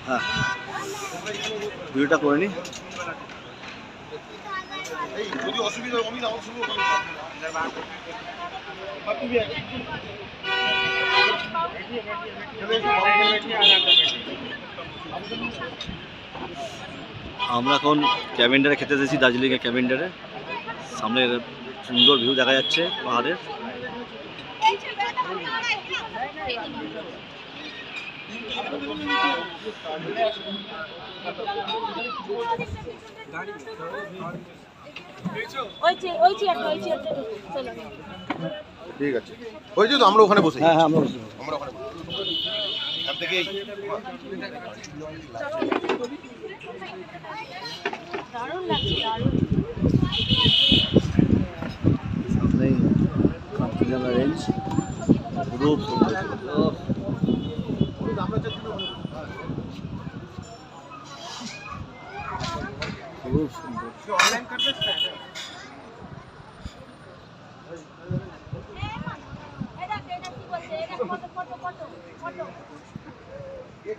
হ্যাঁ ভিডিওটা করে নি। আমরা এখন ক্যাভেন্ডারে খেতে এসেছি, দার্জিলিংয়ের ক্যাভেন্ডারে। সামনে সুন্দর ভিউ দেখা যাচ্ছে পাহাড়ের। ঠিক আছে, হয়েছে তো, আমরা ওখানে বসে। হ্যাঁ হ্যাঁ আমরা ওখানে এখান থেকেই দারুণ লাগছে, দারুণ। সামনেই কাঞ্চনজঙ্ঘা রেঞ্জ, খুব সুন্দর। খুব সুন্দর। এই